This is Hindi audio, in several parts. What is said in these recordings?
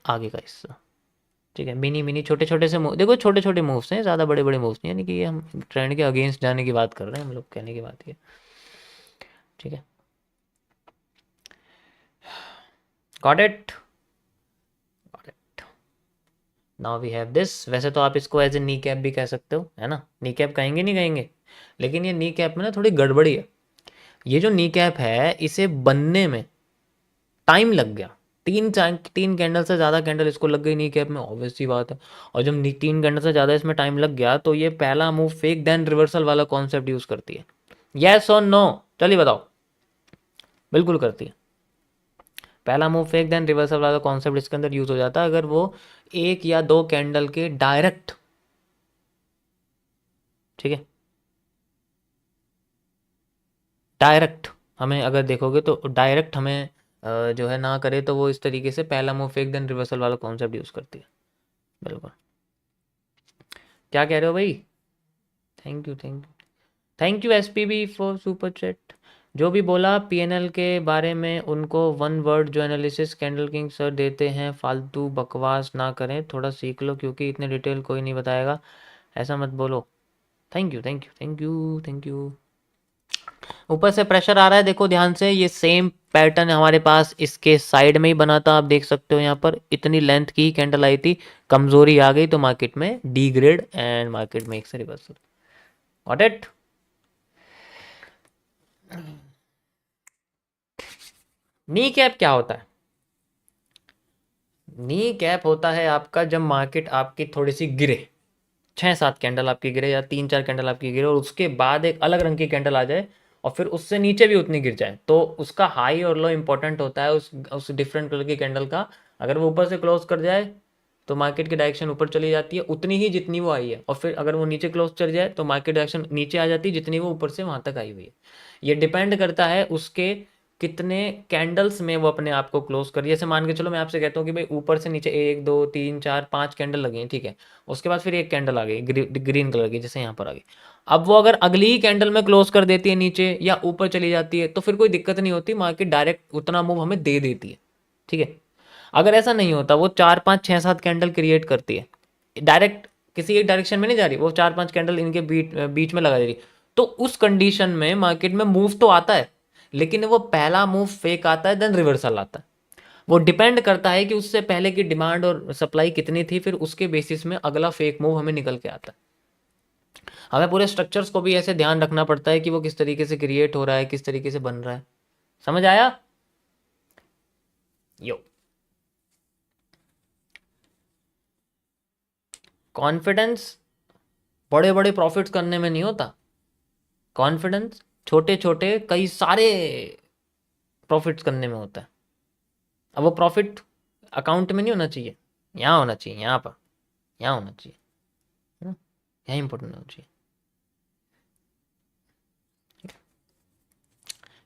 आगे का हिस्सा। ठीक है, मिनी मिनी छोटे छोटे से मूव, देखो छोटे छोटे मूव्स हैं, ज़्यादा बड़े बड़े मूव्स नहीं, यानी कि ये हम ट्रेंड के अगेंस्ट जाने की बात कर रहे हैं हम लोग, कहने की बात ये। ठीक है, got it, got it. Now we have this. वैसे तो आप इसको एज ए नी कैप भी कह सकते हो, है ना, नी कैप कहेंगे नहीं कहेंगे, लेकिन ये नी कैप में ना थोड़ी गड़बड़ी है। ये जो नी कैप है इसे बनने में टाइम लग गया, तीन कैंडल से ज़्यादा कैंडल इसको लग गई नी कैप में, ऑब्वियस सी बात है। और जब तीन कैंडल से ज़्यादा इसमें टाइम लग गया तो ये पहला मूव फेक देन रिवर्सल वाला कॉन्सेप्ट यूज़ करती है। यस और नो, चलिए बताओ। बिल्कुल करती है। पहला मूव फेक देन रिवर्सल वाला कॉन्सेप्ट इसके अंदर यूज हो जाता है अगर वो एक या दो कैंडल के डायरेक्ट, ठीक है, डायरेक्ट हमें अगर देखोगे तो डायरेक्ट हमें जो है ना करे तो वो इस तरीके से पहला मूव फेक देन रिवर्सल वाला कॉन्सेप्ट यूज करती है। बिल्कुल। क्या कह रहे हो भाई? Thank you, thank you, thank you SPB for super chat. जो भी बोला पीएनएल के बारे में उनको वन वर्ड जो एनालिसिस कैंडल किंग सर देते हैं, फालतू बकवास ना करें, थोड़ा सीख लो क्योंकि इतने डिटेल कोई नहीं बताएगा, ऐसा मत बोलो। Thank you, thank you, thank you, thank you. ऊपर से प्रेशर आ रहा है, देखो ध्यान से, ये सेम पैटर्न हमारे पास इसके साइड में ही बना था, आप देख सकते हो यहाँ पर इतनी लेंथ की कैंडल आई थी, कमजोरी आ गई तो मार्केट में डी ग्रेड एंड मार्केट में एक से reversal. Got it. Knee cap क्या होता है? नी कैप होता है आपका जब मार्केट आपकी थोड़ी सी गिरे, 6-7 कैंडल आपकी गिरे या 3-4 कैंडल आपकी गिरे और उसके बाद एक अलग रंग की कैंडल आ जाए और फिर उससे नीचे भी उतनी गिर जाए, तो उसका हाई और लो इंपॉर्टेंट होता है उस डिफरेंट कलर की कैंडल का। अगर वो ऊपर से क्लोज कर जाए तो मार्केट की डायरेक्शन ऊपर चली जाती है उतनी ही जितनी वो आई है, और फिर अगर वो नीचे क्लोज चल जाए तो मार्केट डायरेक्शन नीचे आ जाती है जितनी वो ऊपर से वहां तक आई हुई है। ये डिपेंड करता है उसके कितने कैंडल्स में वो अपने आप को क्लोज कर, जैसे मान के चलो मैं आपसे कहता हूँ कि भाई ऊपर से नीचे 1 2 3 4 5 कैंडल लगी हैं, ठीक है, उसके बाद फिर एक कैंडल आ गई ग्रीन कलर की, जैसे यहाँ पर आ गई। अब वो अगर अगली ही कैंडल में क्लोज कर देती है नीचे या ऊपर चली जाती है तो फिर कोई दिक्कत नहीं होती, मार्केट डायरेक्ट उतना मूव हमें दे देती है। ठीक है, अगर ऐसा नहीं होता, वो 4 5 6 7 कैंडल क्रिएट करती है, डायरेक्ट किसी एक डायरेक्शन में नहीं जा रही, वो 4 5 कैंडल इनके बीच में लगा दे रही, तो उस कंडीशन में मार्केट में मूव तो आता है, लेकिन वो पहला मूव फेक आता है देन रिवर्सल आता है। वो डिपेंड करता है कि उससे पहले की डिमांड और सप्लाई कितनी थी, फिर उसके बेसिस में अगला फेक मूव हमें निकल के आता है। हमें पूरे स्ट्रक्चर्स को भी ऐसे ध्यान रखना पड़ता है कि वो किस तरीके से क्रिएट हो रहा है, किस तरीके से बन रहा है। समझ आया? यो, कॉन्फिडेंस बड़े बड़े प्रॉफिट्स करने में नहीं होता, कॉन्फिडेंस छोटे छोटे कई सारे प्रॉफिट्स करने में होता है। अब वो प्रॉफिट अकाउंट में नहीं होना चाहिए, यहाँ होना चाहिए, यहाँ पर, यहाँ होना चाहिए, है ना? यहाँ इंपॉर्टेंट होना चाहिए।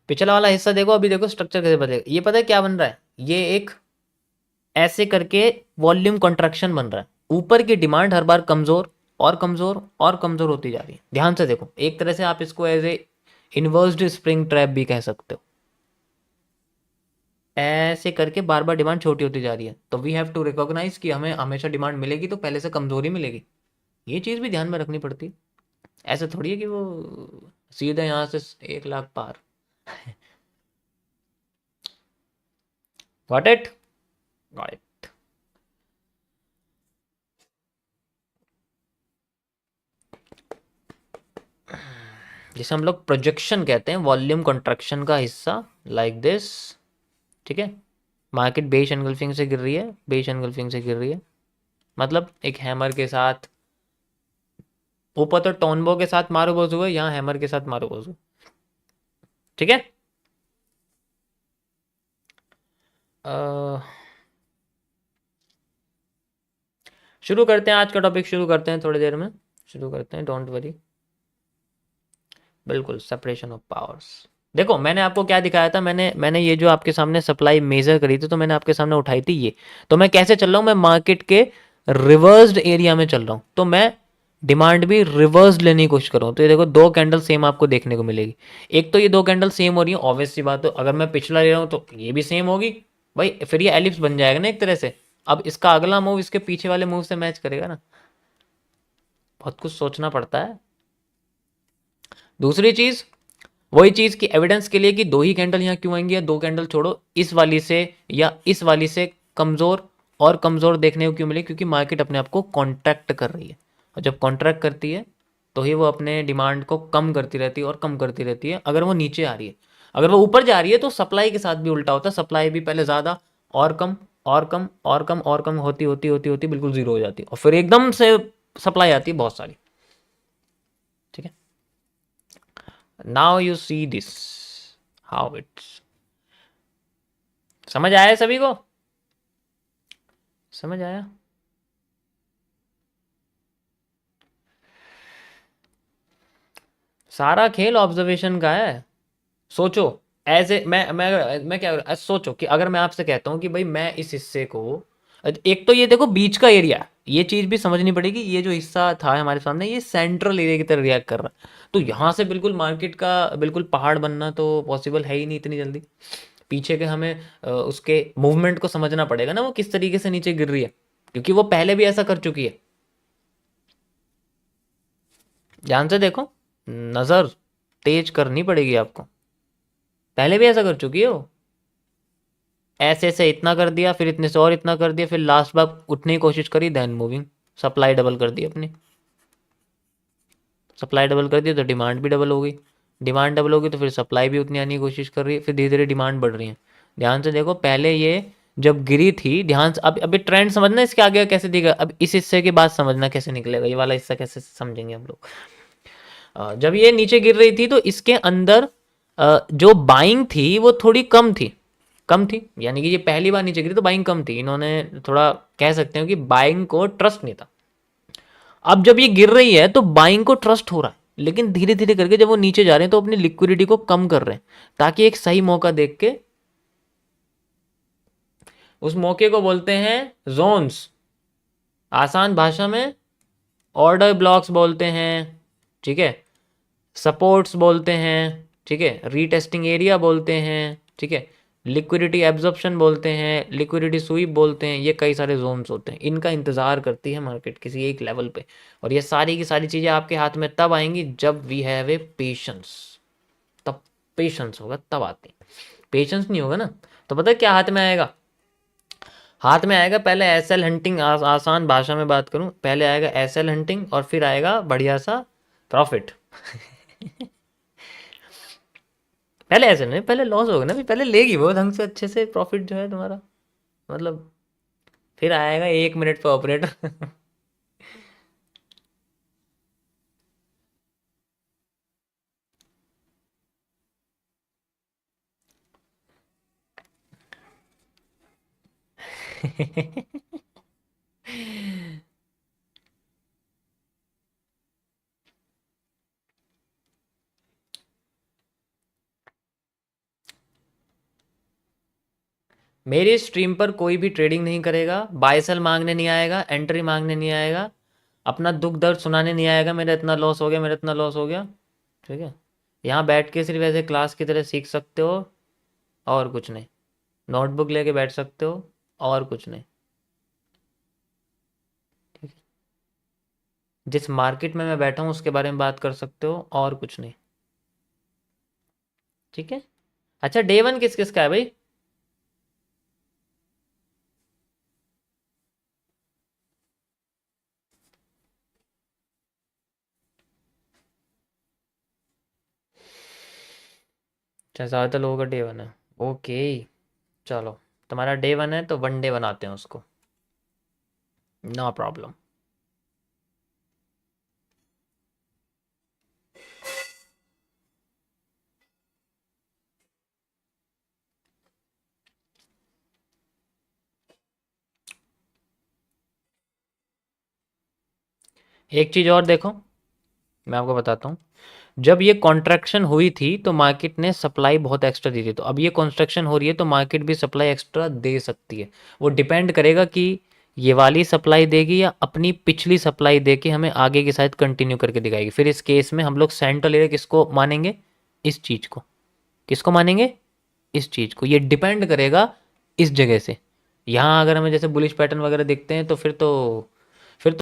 पिछला वाला हिस्सा देखो, अभी देखो स्ट्रक्चर कैसे बदलेगा, ये पता है क्या बन रहा है, ये एक ऐसे करके वॉल्यूम कंट्रैक्शन बन रहा है, ऊपर की डिमांड हर बार कमजोर और कमजोर और कमजोर होती जा रही है। ध्यान से देखो, एक तरह से आप इसको एज ए इन्वर्स्ड स्प्रिंग ट्रैप भी कह सकते हो, ऐसे करके बार बार डिमांड छोटी होती जा रही है, तो वी हैव टू रिकॉग्नाइज कि हमें हमेशा डिमांड मिलेगी तो पहले से कमजोरी मिलेगी, ये चीज़ भी ध्यान में रखनी पड़ती है। ऐसे थोड़ी है कि वो सीधे यहाँ से 1 लाख पार। Got it, got it. जिसे हम लोग प्रोजेक्शन कहते हैं, वॉल्यूम कंट्रैक्शन का हिस्सा, लाइक दिस। ठीक है, मार्केट बेस एनगल्फिंग से गिर रही है, बेस एनगल्फिंग से गिर रही है, मतलब एक हैमर के साथ, ऊपर तो टोनबो के साथ मारो बोझ हुआ, यहाँ हैमर के साथ मारो बोझ। ठीक है, शुरू करते हैं आज का टॉपिक, शुरू करते हैं थोड़ी देर में, शुरू करते हैं, डोंट वरी। बिल्कुल, सेपरेशन ऑफ पावर्स। देखो मैंने आपको क्या दिखाया था, मैंने ये जो आपके सामने सप्लाई मेजर करी थी तो मैंने आपके सामने उठाई थी ये, तो मैं कैसे चल रहा हूँ, मैं मार्केट के रिवर्स्ड एरिया में चल रहा हूँ, तो मैं डिमांड भी रिवर्स लेने की कोशिश करूँ। तो ये देखो 2 कैंडल सेम आपको देखने को मिलेगी, एक तो ये 2 कैंडल सेम हो रही है, ऑब्वियस सी बात है, अगर मैं पिछला ले रहा हूँ तो ये भी सेम होगी भाई, फिर ये एलिप्स बन जाएगा ना एक तरह से, अब इसका अगला मूव इसके पीछे वाले मूव से मैच करेगा ना, बहुत कुछ सोचना पड़ता है। दूसरी चीज, वही चीज की एविडेंस के लिए कि दो ही कैंडल यहाँ क्यों आएंगी, या दो कैंडल छोड़ो इस वाली से या इस वाली से कमजोर और कमजोर देखने को क्यों मिले, क्योंकि मार्केट अपने आप को कॉन्ट्रैक्ट कर रही है, और जब कॉन्ट्रैक्ट करती है तो ही वो अपने डिमांड को कम करती रहती है और कम करती रहती है। अगर वो नीचे आ रही है, अगर वो ऊपर जा रही है तो सप्लाई के साथ भी उल्टा होता है, सप्लाई भी पहले ज़्यादा और कम और कम और कम और कम होती होती होती होती बिल्कुल जीरो हो जाती है, और फिर एकदम से सप्लाई आती है बहुत सारी। ठीक है, now you see this how it's, समझ आया सभी को, समझ आया। सारा खेल ऑब्जर्वेशन का है। सोचो, ऐसे मैं क्या सोचो कि अगर मैं आपसे कहता हूँ कि भाई मैं इस हिस्से को, एक तो ये देखो बीच का एरिया, ये चीज भी समझनी पड़ेगी, ये जो हिस्सा था हमारे सामने ये सेंट्रल एरिया की तरह रिएक्ट कर रहा है, तो यहाँ से बिल्कुल मार्केट का बिल्कुल पहाड़ बनना तो पॉसिबल है ही नहीं इतनी जल्दी। पीछे के हमें उसके मूवमेंट को समझना पड़ेगा ना, वो किस तरीके से नीचे गिर रही है, क्योंकि वो पहले भी ऐसा कर चुकी है। ध्यान से देखो, नज़र तेज करनी पड़ेगी आपको, पहले भी ऐसा कर चुकी है वो, ऐसे से इतना कर दिया, फिर इतने से और इतना कर दिया, फिर लास्ट बार उठने की कोशिश करी, देन मूविंग, सप्लाई डबल कर दी अपनी, सप्लाई डबल कर दी तो डिमांड भी डबल हो गई, डिमांड डबल होगी तो फिर सप्लाई भी उतनी आने की कोशिश कर रही है, फिर धीरे धीरे डिमांड बढ़ रही है। ध्यान से देखो, पहले ये जब गिरी थी, ध्यान से अब अभी ट्रेंड समझना इसके आगे कैसे दिखेगा, अब इस हिस्से के बाद समझना कैसे निकलेगा, ये वाला हिस्सा कैसे समझेंगे हम लोग। जब ये नीचे गिर रही थी तो इसके अंदर जो बाइंग थी वो थोड़ी कम थी, कम थी, यानी कि ये पहली बार नीचे गिरी तो बाइंग कम थी, इन्होंने थोड़ा कह सकते हो कि बाइंग को ट्रस्ट नहीं था। अब जब ये गिर रही है तो बाइंग को ट्रस्ट हो रहा है, लेकिन धीरे धीरे करके जब वो नीचे जा रहे हैं तो अपनी लिक्विडिटी को कम कर रहे हैं, ताकि एक सही मौका देख के, उस मौके को बोलते हैं जोन्स, आसान भाषा में ऑर्डर ब्लॉक्स बोलते हैं, ठीक है, सपोर्ट्स बोलते हैं, ठीक है, रीटेस्टिंग एरिया बोलते हैं, ठीक है, लिक्विडिटी एब्जॉर्प्शन बोलते हैं, लिक्विडिटी स्वीप बोलते हैं, ये कई सारे जोन्स होते हैं, इनका इंतज़ार करती है मार्केट किसी एक लेवल पे, और ये सारी की सारी चीज़ें आपके हाथ में तब आएंगी जब वी हैव ए पेशेंस, तब पेशेंस होगा तब आती, पेशेंस नहीं होगा ना तो पता है क्या हाथ में आएगा, हाथ में आएगा पहले एसएल हंटिंग, आसान भाषा में बात करूं, पहले आएगा एसएल हंटिंग और फिर आएगा बढ़िया सा प्रॉफिट। पहले ऐसे नहीं, पहले लॉस होगा ना, पहले लेगी वो ढंग से अच्छे से प्रॉफिट जो है तुम्हारा, मतलब फिर आएगा 1 मिनट पे ऑपरेटर। मेरी स्ट्रीम पर कोई भी ट्रेडिंग नहीं करेगा, बाय सेल मांगने नहीं आएगा, एंट्री मांगने नहीं आएगा, अपना दुख दर्द सुनाने नहीं आएगा, मेरा इतना लॉस हो गया, मेरा इतना लॉस हो गया, ठीक है। यहाँ बैठ के सिर्फ ऐसे क्लास की तरह सीख सकते हो और कुछ नहीं, नोटबुक लेके बैठ सकते हो और कुछ नहीं, ठीक है। जिस मार्केट में मैं बैठा हूँ उसके बारे में बात कर सकते हो और कुछ नहीं, ठीक है। अच्छा, डे वन किस किस का है भाई? अच्छा, ज़्यादातर लोगों का डे वन है, ओके। चलो, तुम्हारा डे वन है तो वन डे बनाते हैं उसको, नो प्रॉब्लम। एक चीज़ और देखो, मैं आपको बताता हूँ, जब ये कॉन्ट्रैक्शन हुई थी तो मार्केट ने सप्लाई बहुत एक्स्ट्रा दी थी, तो अब ये कॉन्स्ट्रक्शन हो रही है तो मार्केट भी सप्लाई एक्स्ट्रा दे सकती है, वो डिपेंड करेगा कि ये वाली सप्लाई देगी या अपनी पिछली सप्लाई दे के हमें आगे की साइड कंटिन्यू करके दिखाएगी। फिर इस केस में हम लोग सेंट्रल एरिया किसको मानेंगे, इस चीज़ को, किसको मानेंगे, इस चीज़ को, ये डिपेंड करेगा इस जगह से, यहाँ अगर हमें जैसे बुलिश पैटर्न वगैरह दिखते हैं तो फिर तो